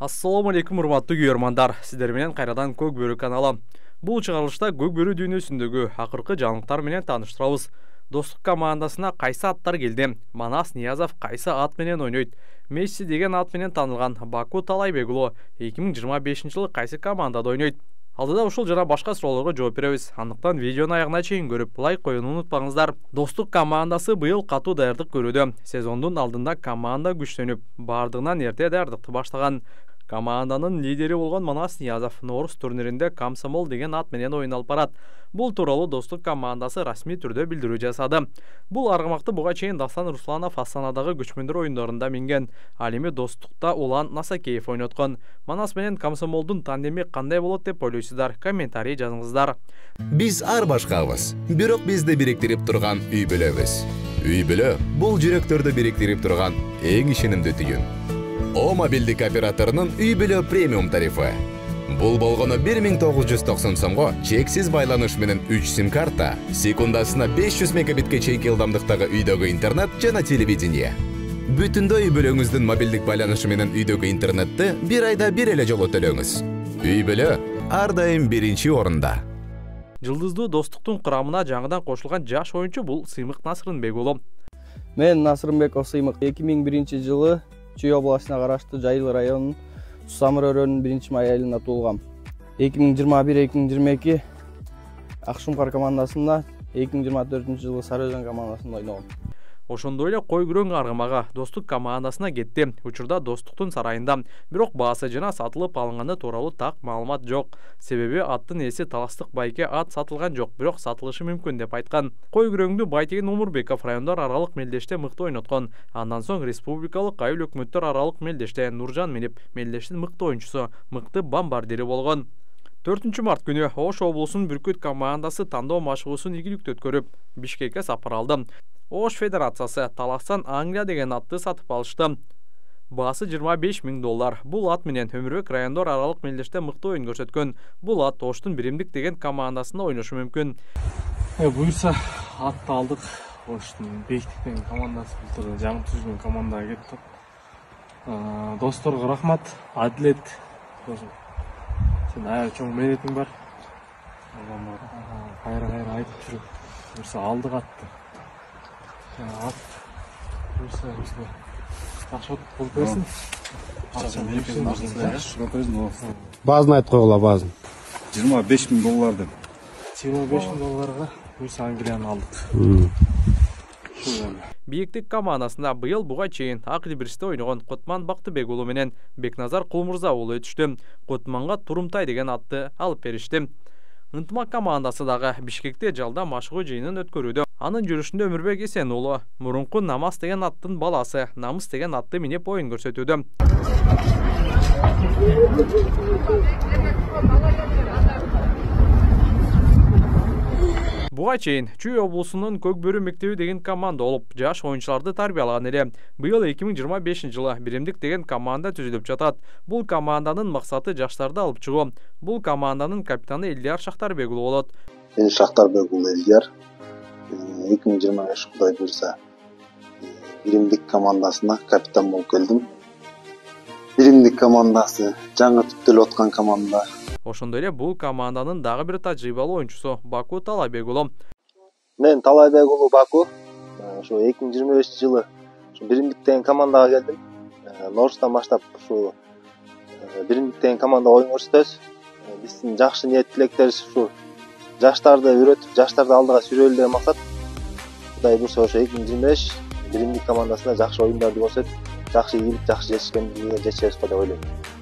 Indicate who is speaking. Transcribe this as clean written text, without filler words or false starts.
Speaker 1: Assalamu алейкум, урматтуу күйөрмандар. Сиздер менен кайрадан Көк Бөрү каналы. Бул чыгарылышта Көк Бөрү дүйнөсүндөгү акыркы жаңылыктар менен тааныштырабыз. Достук командасына кайсы аттар келди? Манас Ниязов кайсы ат менен ойнойт? Месси деген ат менен таанылган Баку Талайбек уулу 2025 жылы кайсы командада ойнойт? Алдыда ушул жана башка суроолорго жооп беребиз. Андыктан видеону аягына чейин көрүп, лайк коюуну унутпаңыздар. Достук командасы быйыл катуу даярдык көрүүдө. Сезондун алдында команда күчтөнүп, бардыгынан эрте даярдыкты баштаган. Команданын лидери болгон Манас Ниязов Норус турниринде Комсомол деген ат менен ойын алып барат. Бул тууралуу достук командасы расмий түрдө билдирүү жасады. Бул аргамакты буга чейин Дастан Русланов Астанадагы көчмөндөр оюндарында минген. Ал эми достукта Улан Насакеев ойноткон. Манас менен Комсомолдун тандеми кандай болот деп ойлойсуздар? Комментарий жазыңыздар.
Speaker 2: Биз ар башкабыз, бирок бизди бириктирип турган үй бүлөбүз. Үй бүлө бул жүрөктөрдү бириктирип турган эң ишенимдүү түйүн. О мобилдик операторунун үй бүлө премиум тарифы. Бул болгону 1990 сомго чексиз байланыш менен 3 сим-карта, секундасына 500 мегабитке чейинки ылдамдыктагы үйдөгү интернет жана телевидение. Бүтүндөй үй бүлөңүздүн мобилдик байланышы менен үйдөгү интернетти бир айда бир эле жолу төлөңүз. Үй бүлө ар дайым биринчи орунда.
Speaker 1: Жылдыздуу достуктун курамына жаңыдан кошулган жаш оюнчу бул Сыймык Насырынбек уулу.
Speaker 3: Мен Насырынбеков Сыймык 2001 жылы Чүй областына караштуу Жайыл районунун Сусамыр өрөөнүн 1-май айылында туулгам. 2021-2022 Акшумкар командасында, 2024 жылы Сары Өзөн командасында ойногом.
Speaker 1: Ошондой эле Кой Күрөң аргамага достук командасына кетти. Учурда достуктун сарайында, бирок баасы жана сатылып алынганы тууралуу так маалымат жок. Себеби аттын ээси Таластык Байке ат сатылган жок, бирок сатылышы мүмкүн деп айткан. Кой Күрөңдү Байтеген Умурбеков райондор аралык мелдеште мыкты ойноткон. Андан соң республикалык айыл өкмөттөр аралык мелдеште Нуржан Минип мелдештин мыкты оюнчусу, мыкты бомбардири болгон. 4 март күнү Ош облусунун Бүркүт командасы тандоо машыгуусун ийгиликтүү өткөрүп, Бишкекке сапар алды. Ош Федерациясы Таластан Англия деген атты сатып алышты. Баасы $25,000. Бул ат менен Өмүрбек райондор аралык мелдеште мыкты оюн көрсөткөн. Бул ат Оштун Биримдик деген командасында ойношу мүмкүн.
Speaker 4: Буюрса атты алдык. Оштун Бейиктик деген командасы былтыр жаңы түзүлгөн командага кеттик. Досторго рахмат, адилет. Сен аябай чоң мээретиң бар. Кайра айтып жүрүп, буюрса алдык атты. Ат буюрса жакшы болуп берсин.
Speaker 5: Баазын айтып койгула, баазын.
Speaker 4: $25,000 деп. $25,000 буюрса Англияны алдык.
Speaker 1: Бийиктик командасында быйыл буга чейин Ак Дибирсте ойногон Кутман Бактыбек уулу менен Бекназар Кулмурза уулу өтүштү. Кутманга Турумтай деген атты алып беришти. Ынтымак командасы дагы Бишкекте жалда машыгуу жыйынын өткөрүүдө. Анын жүрүшүндө Өмүрбек Эсен уулу мурунку Намас деген аттын баласы Намыс деген атты минип оюн көрсөтүүдө. Буга чейин Чүй облусунун Көк Бөрү мектеби деген команда болуп, жаш оюнчуларды тарбиялаган эле. Быйыл 2025 жылы Биримдик деген команда түзүлүп жатат. Бул команданын максаты жаштарды алып чыгуу. Бул команданын капитаны Элдияр Шактарбек уулу болот.
Speaker 6: Мен Шактарбек уулу Элдияр 2025 Кудай буйрса Биримдик командасына капитан болуп келдим. Биримдик командасы жаңы түптөлүп аткан команда.
Speaker 1: Ошондой эле бул команданын дагы бир тажрыйбалуу оюнчусу Баку Талайбек уулу.
Speaker 7: Мен Талайбек уулу Баку. Ошо 2025 жылы Биримдик деген командага келдим. Норустан баштап ушу Биримдик деген команда оюн көрсөтөбүз. Биздин жакшы ниет тилектерибиз ушу жаштарды үйрөтүп, жаштарды алдыга сүйрөөлү деген максат. Кудай буйрса ошо 2025 Биримдик командасына жакшы оюндарды көрсөтүп, жакшы ийгилик, жакшы жетишкендикке жетишебиз деп ойлойм.